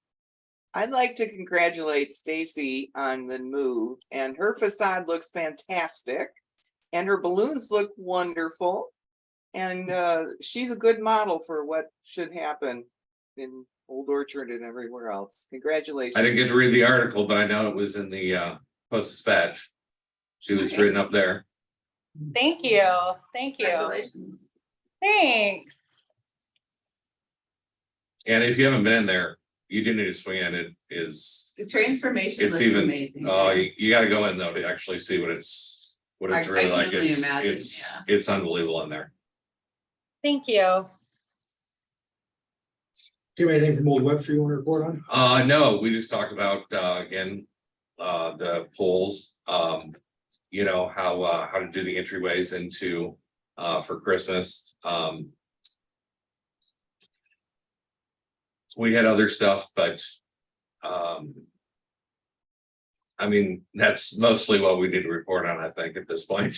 I'd like to congratulate Stacy on the move, and her facade looks fantastic. And her balloons look wonderful. And she's a good model for what should happen in Old Orchard and everywhere else. Congratulations. I didn't get to read the article, but I know it was in the Post-Dispatch. She was written up there. Thank you. Thank you. Congratulations. Thanks. And if you haven't been in there, you do need to swing in. It is, The transformation it's looks even, amazing. you gotta go in though to actually see what it's I really can like. only It's, imagine, it's, yeah. it's unbelievable in there. Thank you. Do you have anything from Old Webster you want to report on? No, we just talked about, again, the polls, you know, how to do the entryways into, for Christmas. We had other stuff, but, I mean, that's mostly what we need to report on, I think, at this point.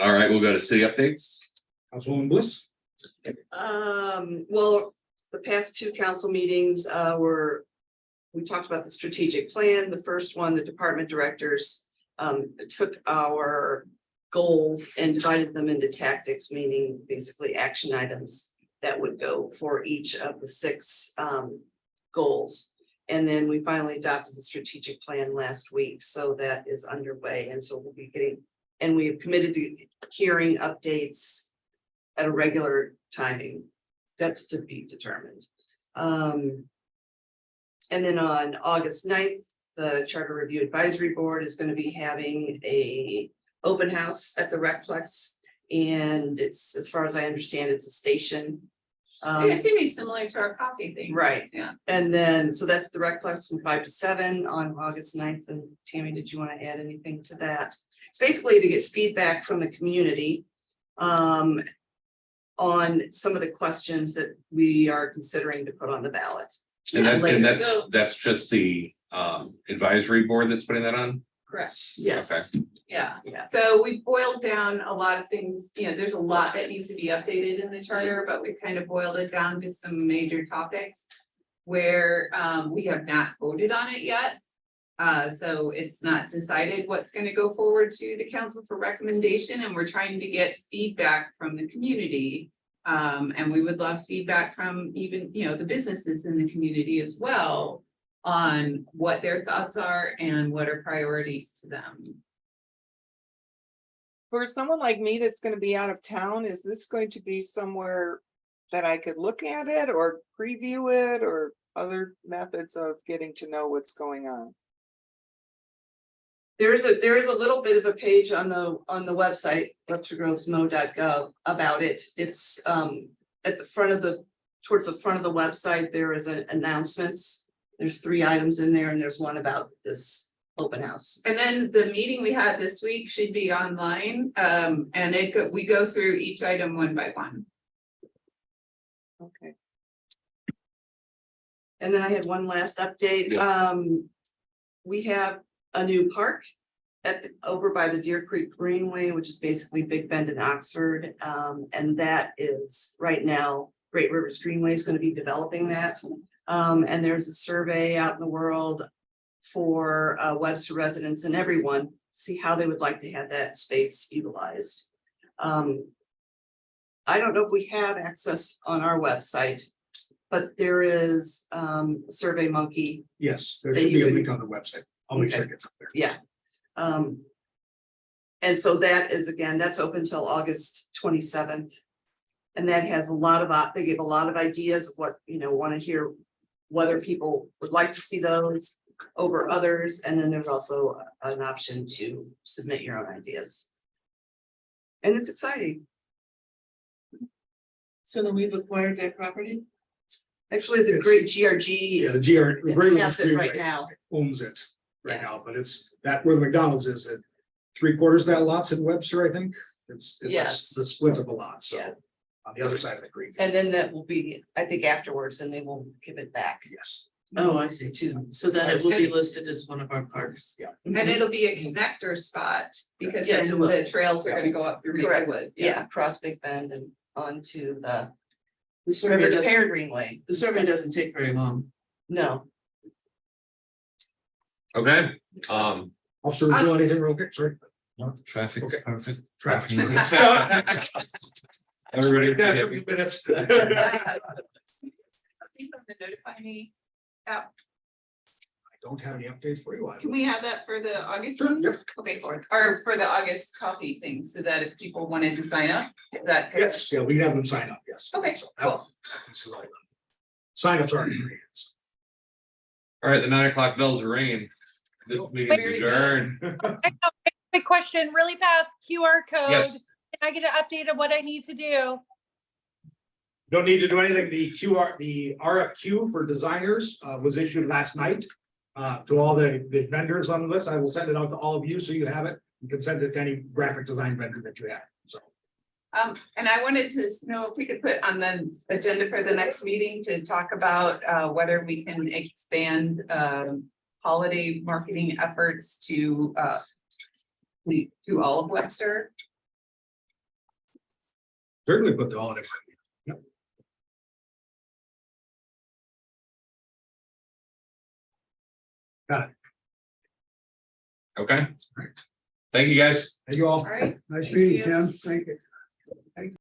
All right, we'll go to city updates. Councilwoman Bliss? Well, the past two council meetings we talked about the strategic plan. The first one, the department directors took our goals and divided them into tactics, meaning basically action items that would go for each of the 6 goals. And then we finally adopted the strategic plan last week, so that is underway. And so we'll be getting, and we have committed to hearing updates at a regular timing. That's to be determined. And then on August 9th, the Charter Review Advisory Board is going to be having a open house at the Recplex. And it's, as far as I understand, it's a station. It's gonna be similar to our coffee thing. Right. Yeah. And then, so that's the Recplex from 5 to 7 on August 9th. And Tammy, did you want to add anything to that? It's basically to get feedback from the community on some of the questions that we are considering to put on the ballot. And So- that's just the advisory board that's putting that on? Correct. Yes. Yeah. Yeah. So we boiled down a lot of things, you know, there's a lot that needs to be updated in the charter, but we kind of boiled it down to some major topics. Where we have not voted on it yet. So it's not decided what's gonna go forward to the council for recommendation, and we're trying to get feedback from the community. And we would love feedback from even, you know, the businesses in the community as well. On what their thoughts are and what are priorities to them. For someone like me that's gonna be out of town, is this going to be somewhere that I could look at it or preview it or other methods of getting to know what's going on? There is a little bit of a page on the website, webstergrovesmo.gov about it. It's at the front of towards the front of the website, there is an announcements. There's 3 items in there and there's one about this open house. And then the meeting we had this week should be online, and we go through each item one by one. Okay. And then I had one last update. We have a new park over by the Deer Creek Greenway, which is basically Big Bend and Oxford. And that is right now, Great Rivers Greenway is going to be developing that. And there's a survey out in the world for Webster residents and everyone to see how they would like to have that space utilized. I don't know if we have access on our website, but there is Survey Monkey. Yes, there That should you be a would- link on the website. I'll make sure it Okay. gets up there. Yeah. And so that is, again, that's open till August 27th. And that has a lot of, they give a lot of ideas of what, you know, want to hear, whether people would like to see those over others. And then there's also an option to submit your own ideas. And it's exciting. So then we've acquired that property? Actually, the It's- great GRG Yeah, the GR, the Great Rivers has it right Greenway now. owns it right Yeah. now, but it's that where the McDonald's is at 3/4 of that lot's in Webster, I think. It's Yes. the split of a lot, so Yeah. on the other side of the creek. And then that will be, I think afterwards, and they will give it back. Yes. Oh, I see too. So then it will be listed as one of our parks. Yeah. And it'll be a connector spot, because Yes, then it will. the trails are gonna go up through Correct. Maplewood. Yeah, across Big Bend and onto the The survey River to doesn't, Pear Greenway. the survey doesn't take very long. No, Okay, Officer, do anything real quick, sorry. Traffic, Okay. perfect. Traffic. Everybody. That's a few minutes. From the notify me app, I don't have any updates for you. can we have that for the August? Sure, one? yep. Okay, or for the August coffee thing, so that if people wanted to sign up, is that? good? Yes, yeah, we can have them sign up, yes. Okay, So cool. Sign ups are in your hands. All right, the 9 o'clock bells are ringing. This meeting's Very adjourned. Quick question, really fast, QR code. Yes. Can I get an update of what I need to do? Don't need to do anything. The RFQ for designers was issued last night. To all the vendors on the list. I will send it out to all of you so you have it. You can send it to any graphic design vendor that you have, so. And I wanted to know if we could put on the agenda for the next meeting to talk about whether we can expand holiday marketing efforts to all of Webster. Certainly put the holiday. Yep. Got it. Okay. Thank you, guys. Thank you all. All right. Nice meeting, Tim. Thank you.